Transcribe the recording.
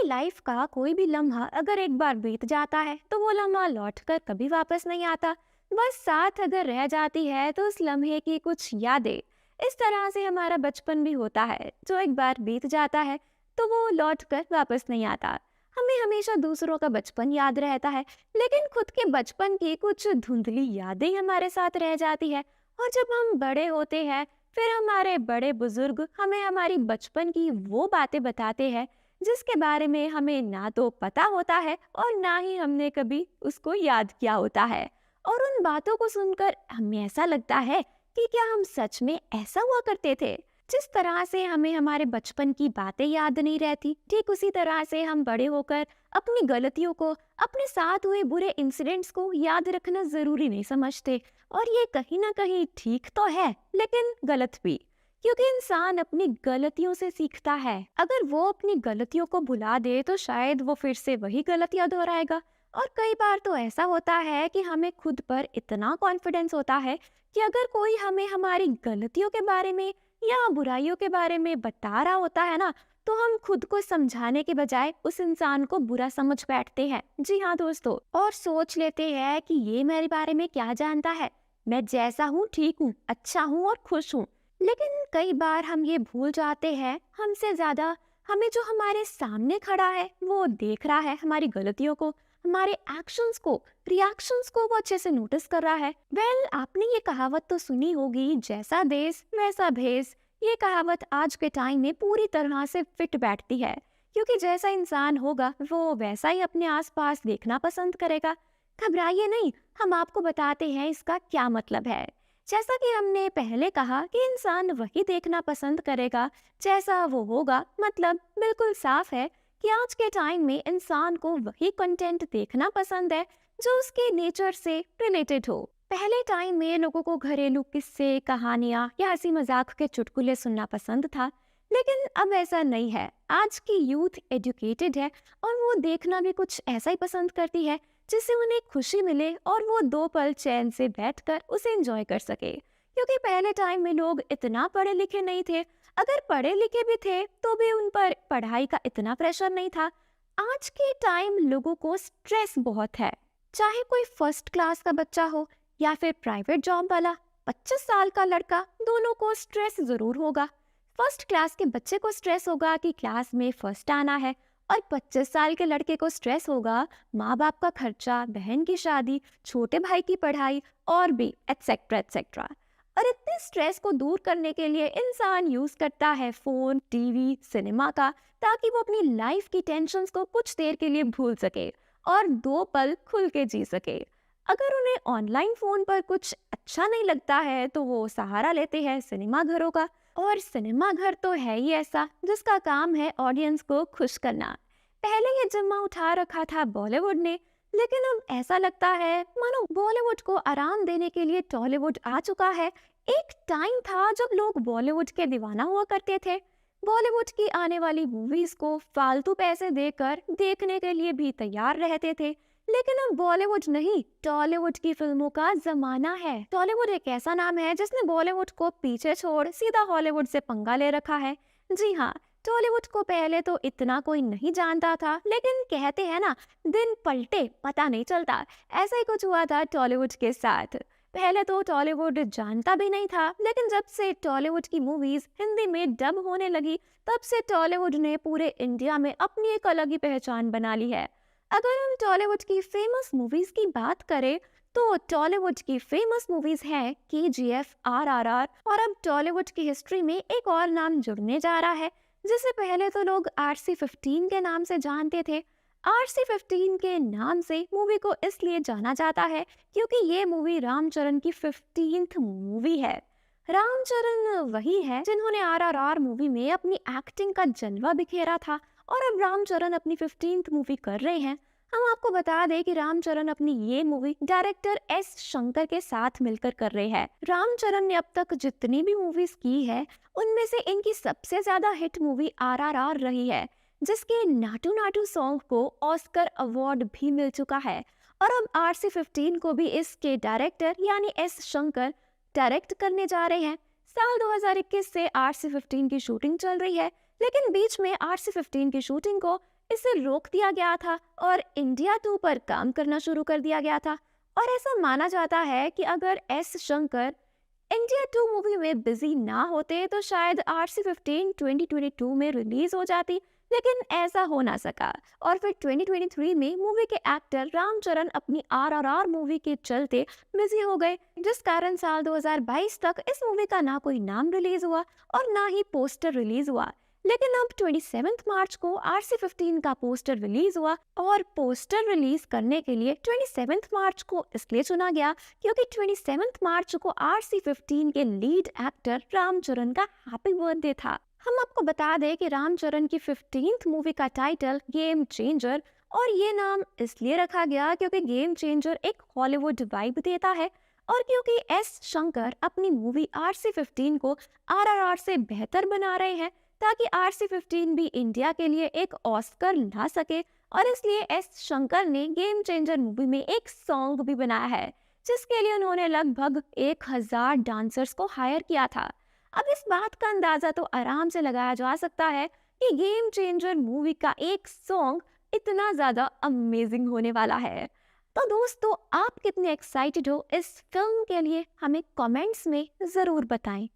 हमारी लाइफ का कोई भी लम्हा अगर एक बार बीत जाता है तो वो लम्हा लौटकर कभी वापस नहीं आता। बस साथ अगर रह जाती है तो उस लम्हे की कुछ यादें। इस तरह से हमारा बचपन भी होता है, जो एक बार बीत जाता है तो वो लौटकर वापस नहीं आता। हमें हमेशा दूसरों का बचपन याद रहता है, लेकिन खुद के बचपन की कुछ धुंधली यादें हमारे साथ रह जाती है। और जब हम बड़े होते हैं, फिर हमारे बड़े बुजुर्ग हमें हमारी बचपन की वो बातें बताते हैं जिसके बारे में हमें ना तो पता होता है और ना ही हमने कभी उसको याद किया होता है। और उन बातों को सुनकर हमें ऐसा लगता है कि क्या हम सच में ऐसा हुआ करते थे। जिस तरह से हमें हमारे बचपन की बातें याद नहीं रहती, ठीक उसी तरह से हम बड़े होकर अपनी गलतियों को, अपने साथ हुए बुरे इंसिडेंट्स को याद रखना जरूरी नहीं समझते। और ये कहीं ना कहीं ठीक तो है, लेकिन गलत भी, क्योंकि इंसान अपनी गलतियों से सीखता है। अगर वो अपनी गलतियों को भुला दे तो शायद वो फिर से वही गलतियां दोहराएगा। और कई बार तो ऐसा होता है कि हमें खुद पर इतना कॉन्फिडेंस होता है कि अगर कोई हमें हमारी गलतियों के बारे में या बुराइयों के बारे में बता रहा होता है ना, तो हम खुद को समझाने के बजाय उस इंसान को बुरा समझ बैठते हैं। जी हाँ दोस्तों, और सोच लेते हैं कि ये मेरे बारे में क्या जानता है, मैं जैसा हूँ ठीक हूँ, अच्छा हूँ और खुश हूँ। लेकिन कई बार हम ये भूल जाते हैं, हमसे ज्यादा हमें जो हमारे सामने खड़ा है वो देख रहा है हमारी गलतियों को, हमारे एक्शंस को, रिएक्शंस को वो अच्छे से नोटिस कर रहा है। आपने ये कहावत तो सुनी होगी, जैसा देश वैसा भेष। ये कहावत आज के टाइम में पूरी तरह से फिट बैठती है, क्योंकि जैसा इंसान होगा वो वैसा ही अपने आसपास देखना पसंद करेगा। घबराइए नहीं, हम आपको बताते हैं इसका क्या मतलब है। जैसा कि हमने पहले कहा कि इंसान वही देखना पसंद करेगा जैसा वो होगा, मतलब बिल्कुल साफ है कि आज के टाइम में इंसान को वही कंटेंट देखना पसंद है जो उसके नेचर से रिलेटेड हो। पहले टाइम में लोगों को घरेलू किस्से, कहानियां या हंसी मजाक के चुटकुले सुनना पसंद था, लेकिन अब ऐसा नहीं है। आज की यूथ एजुकेटेड है और वो देखना भी कुछ ऐसा ही पसंद करती है जिससे उन्हें खुशी मिले और वो दो पल चैन से बैठकर उसे एंजॉय कर सके। क्योंकि पहले टाइम में लोग इतना पढ़े लिखे नहीं थे, अगर पढ़े लिखे भी थे तो भी उन पर पढ़ाई का इतना प्रेशर नहीं था। आज के टाइम लोगों को स्ट्रेस बहुत है, चाहे कोई फर्स्ट क्लास का बच्चा हो या फिर प्राइवेट जॉब वाला। 25 साल का लड़का, दोनों को स्ट्रेस जरूर होगा। फर्स्ट क्लास के बच्चे को स्ट्रेस होगा कि क्लास में फर्स्ट आना है, और 25 साल के लड़के को स्ट्रेस होगा माँ बाप का खर्चा, बहन की शादी, छोटे भाई की पढ़ाई और भी एटसेट्रा एटसेट्रा। और इतने स्ट्रेस को दूर करने के लिए इंसान यूज करता है फोन, टीवी, सिनेमा का, ताकि वो अपनी लाइफ की टेंशन्स को कुछ देर के लिए भूल सके और दो पल खुल के जी सके। अगर उन्हें ऑनलाइन फोन पर कुछ अच्छा नहीं लगता है तो वो सहारा लेते हैं सिनेमा घरों का। और सिनेमा घर तो है ही ऐसा जिसका काम है ऑडियंस को खुश करना। पहले ये जिम्मा उठा रखा था बॉलीवुड ने, लेकिन अब ऐसा लगता है मानो बॉलीवुड को आराम देने के लिए टॉलीवुड आ चुका है। एक टाइम था जब लोग बॉलीवुड के दीवाना हुआ करते थे। बॉलीवुड की आने वाली मूवीज को फालतू पैसे देकर देखने के लिए भी तैयार रहते थे। लेकिन अब बॉलीवुड नहीं, टॉलीवुड की फिल्मों का जमाना है। टॉलीवुड एक ऐसा नाम है जिसने बॉलीवुड को पीछे छोड़ सीधा हॉलीवुड से पंगा ले रखा है। जी हाँ, टॉलीवुड को पहले तो इतना कोई नहीं जानता था, लेकिन कहते हैं ना, दिन पलटे पता नहीं चलता। ऐसा ही कुछ हुआ था टॉलीवुड के साथ। पहले तो टॉलीवुड जानता भी नहीं था, लेकिन जब से टॉलीवुड की मूवीज हिंदी में डब होने लगी, तब से टॉलीवुड ने पूरे इंडिया में अपनी एक अलग ही पहचान बना ली है। अगर हम टॉलीवुड की फेमस मूवीज की बात करें तो टॉलीवुड की फेमस मूवीज हैं KGF, RRR, और अब टॉलीवुड की हिस्ट्री में एक और नाम जुड़ने जा रहा है जिसे पहले तो लोग RC-15 के नाम से जानते थे। RC-15 के नाम से मूवी को इसलिए जाना जाता है क्योंकि ये मूवी रामचरण की 15th मूवी है। रामचरण वही है जिन्होंने RRR मूवी में अपनी एक्टिंग का जलवा बिखेरा था, और अब रामचरण अपनी 15th मूवी कर रहे हैं। हम आपको बता दें कि रामचरण अपनी ये मूवी डायरेक्टर S शंकर के साथ मिलकर कर रहे हैं। रामचरण ने अब तक जितनी भी मूवीज की है उनमें से इनकी सबसे ज्यादा हिट मूवी RRR रही है, जिसके नाटू नाटू सॉन्ग को ऑस्कर अवार्ड भी मिल चुका है। और अब RC-15 को भी इसके डायरेक्टर यानी S शंकर डायरेक्ट करने जा रहे हैं। साल 2021 से RC-15 की शूटिंग चल रही है, लेकिन बीच में RC-15 की शूटिंग को इसे रोक दिया गया था और इंडिया 2 पर काम करना शुरू कर दिया गया था। और ऐसा माना जाता है कि अगर एस शंकर इंडिया 2 मूवी में बिजी ना होते तो शायद RC15 2022 में रिलीज हो जाती, लेकिन ऐसा हो ना सका। और फिर 2023 में मूवी के एक्टर रामचरण अपनी RRR मूवी के चलते बिजी हो गए, जिस कारण साल 2022 तक इस मूवी का ना कोई नाम रिलीज हुआ और ना ही पोस्टर रिलीज हुआ। लेकिन अब 27 मार्च को RC15 का पोस्टर रिलीज हुआ, और पोस्टर रिलीज करने के लिए 27 मार्च को इसलिए चुना गया क्योंकि 27 मार्च को RC15 के लीड एक्टर रामचरण का हैप्पी बर्थडे था। हम आपको बता दें कि रामचरण की 15th मूवी का टाइटल गेम चेंजर, और ये नाम इसलिए रखा गया क्योंकि गेम चेंजर एक हॉलीवुड वाइब देता है, और क्योंकि एस शंकर अपनी मूवी RC15 को RRR से बेहतर बना रहे हैं ताकि RC15 भी इंडिया के लिए एक ऑस्कर ला सके। और इसलिए एस शंकर ने गेम चेंजर मूवी में एक सॉन्ग भी बनाया है, जिसके लिए उन्होंने लगभग 1000 डांसर्स को हायर किया था। अब इस बात का अंदाजा तो आराम से लगाया जा सकता है कि गेम चेंजर मूवी का एक सॉन्ग इतना ज्यादा अमेजिंग होने वाला है। तो दोस्तों, आप कितने एक्साइटेड हो इस फिल्म के लिए, हमें कमेंट्स में जरूर बताएं।